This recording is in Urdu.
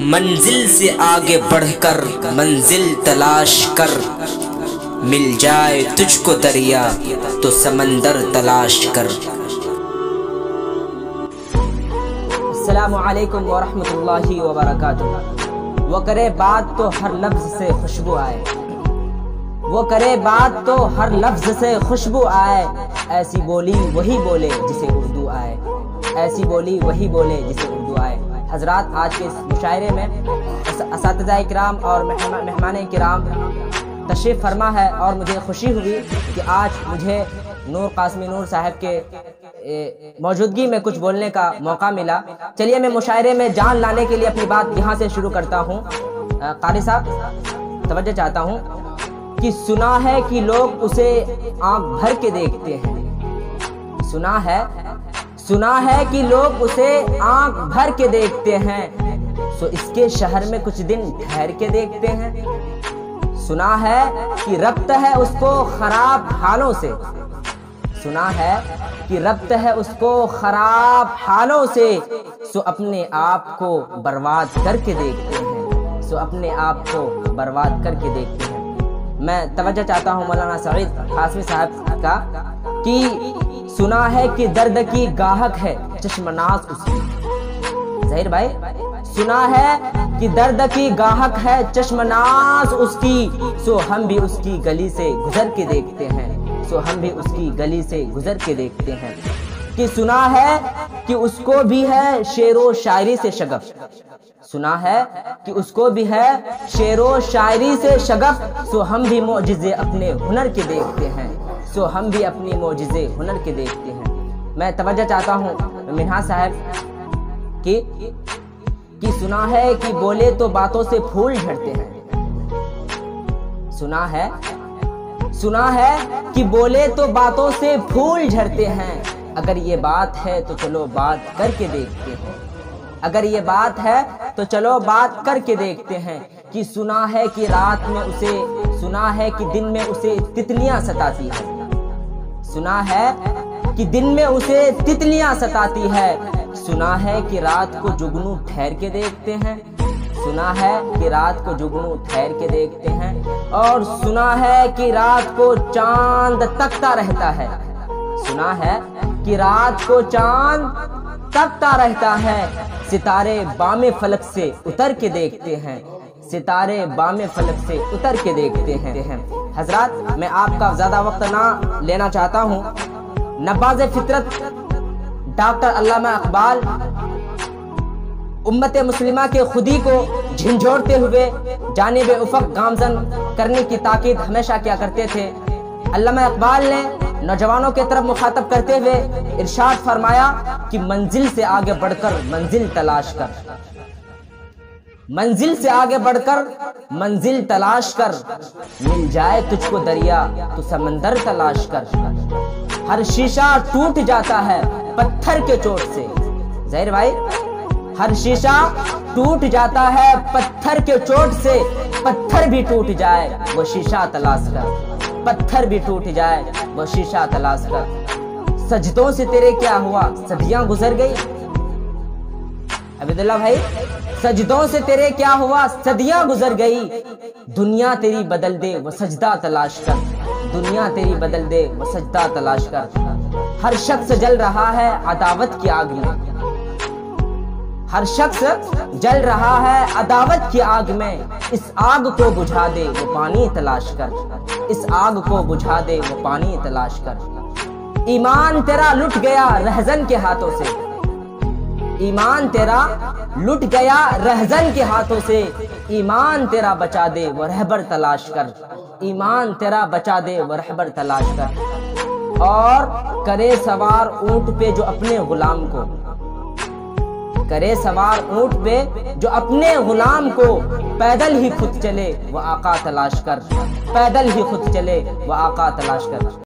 منزل سے آگے بڑھ کر منزل تلاش کر، مل جائے تجھ کو دریا تو سمندر تلاش کر۔ السلام علیکم ورحمۃ اللہ وبرکاتہ۔ وہ کرے بات تو ہر لفظ سے خوشبو آئے، وہ کرے بات تو ہر لفظ سے خوشبو آئے، ایسی بولی وہی بولے جسے اردو آئے، ایسی بولی وہی بولے جسے اردو آئے۔ حضرات، آج کے اس مشاعرے میں اساتذہ کرام اور مہمان کرام تشریف فرما ہے، اور مجھے خوشی ہوئی کہ آج مجھے نور قاسمی نور صاحب کے موجودگی میں کچھ بولنے کا موقع ملا۔ چلیے میں مشاعرے میں جان لانے کے لیے اپنی بات یہاں سے شروع کرتا ہوں۔ قاری صاحب، توجہ چاہتا ہوں کہ سنا ہے کہ لوگ اسے آنکھ بھر کے دیکھتے ہیں، سنا ہے کہ لوگ اسے آنکھ بھر کے دیکھتے ہیں، سو اس کے شہر میں کچھ دن ٹھہر کے دیکھتے ہیں۔ سنا ہے کہ ربط ہے اس کو خراب حالوں سے، سنا ہے کہ ربط ہے اس کو خراب حالوں سے، سو اپنے آپ کو برباد کر کے دیکھتے ہیں، سو اپنے آپ کو برباد کر کے دیکھتے ہیں۔ میں توجہ چاہتا ہوں مولانا سعید قاسمی صاحب کا کہ سنا ہے کہ درد کی گاہک ہے چشم ناز اس کی، ظاہر بھائی، سنا ہے کہ درد کی گاہک ہے چشم ناز اس کی، سو ہم بھی اس کی گلی سے گزر کے دیکھتے ہیں، سو ہم بھی اس کی گلی سے گزر کے دیکھتے ہیں۔ کہ سنا ہے کہ اس کو بھی ہے شعر و شاعری سے شغف، سنا ہے کہ اس کو بھی ہے شعر و شاعری سے شغف، سو ہم بھی معجزے اپنے ہنر کے دیکھتے ہیں، سو ہم بھی اپنی معجزے ہنر کے دیکھتے ہیں۔ میں توجہ چاہتا ہوں منہاج صاحب کہ سنا ہے کہ بولے تو باتوں سے پھول جھڑتے ہیں، سنا ہے کہ بولے تو باتوں سے پھول جھڑتے ہیں، اگر یہ بات ہے تو چلو بات کر کے دیکھتے ہیں، اگر یہ بات ہے تو چلو بات کر کے دیکھتے ہیں۔ کہ سنا ہے کہ رات میں اسے، سنا ہے کہ دن میں اسے تتلیاں ستاتی ہے، سنا ہے کہ دن میں اسے تتلیاں ستاتی ہے، سنا ہے کہ رات کو جگنو ٹھہر کے دیکھتے ہیں، سنا ہے کہ رات کو جگنو ٹھہر کے دیکھتے ہیں، اور سنا ہے کہ رات کو چاند تکتا رہتا ہے، سنا ہے کہ رات کو چاند تکتا رہتا ہے، ستارے بام فلک سے اتر کے دیکھتے ہیں، ستارے بام فلک سے اتر کے دیکھتے ہیں۔ حضرات، میں آپ کا زیادہ وقت نہ لینا چاہتا ہوں۔ نباز فطرت ڈاکٹر علامہ اقبال امت مسلمہ کے خودی کو جھنجھوڑتے ہوئے جانب افق گامزن کرنے کی تاکید ہمیشہ کیا کرتے تھے۔ علامہ اقبال نے نوجوانوں کے طرف مخاطب کرتے ہوئے ارشاد فرمایا کہ منزل سے آگے بڑھ کر منزل تلاش کر، منزل سے آگے بڑھ کر منزل تلاش کر، مل جائے تجھ کو دریا تو سمندر تلاش کر۔ ہر شیشہ ٹوٹ جاتا ہے پتھر کے چوٹ سے، ظاہر بھائی، ہر شیشہ ٹوٹ جاتا ہے پتھر کے چوٹ سے، پتھر بھی ٹوٹ جائے وہ شیشہ تلاش کر، پتھر بھی ٹوٹ جائے وہ شیشہ تلاش کر۔ سجدوں سے تیرے کیا ہوا صدیاں گزر گئی، عبداللہ بھائی، سجدوں سے تیرے کیا ہوا صدیاں گزر گئی، دنیا تیری بدل دے وہ سجدہ تلاش کر، دنیا تیری بدل دے وہ سجدہ تلاش کر۔ ہر شخص جل رہا ہے عداوت کی آگ میں، ہر شخص جل رہا ہے عداوت کی آگ میں، اس آگ کو بجھا دے وہ پانی تلاش کر، اس آگ کو بجھا دے وہ پانی تلاش کر۔ ایمان تیرا لٹ گیا رہزن کے ہاتھوں سے، ایمان تیرا لٹ گیا رہزن کے ہاتھوں سے، ایمان تیرا بچا دے وہ رہبر تلاش کر، ایمان تیرا بچا دے وہ رہبر تلاش کر۔ اور کرے سوار اونٹ پہ جو اپنے غلام کو، کرے سوار اونٹ پہ جو اپنے غلام کو، پیدل ہی خود چلے وہ آقا تلاش کر، پیدل ہی خود چلے وہ آقا تلاش کر۔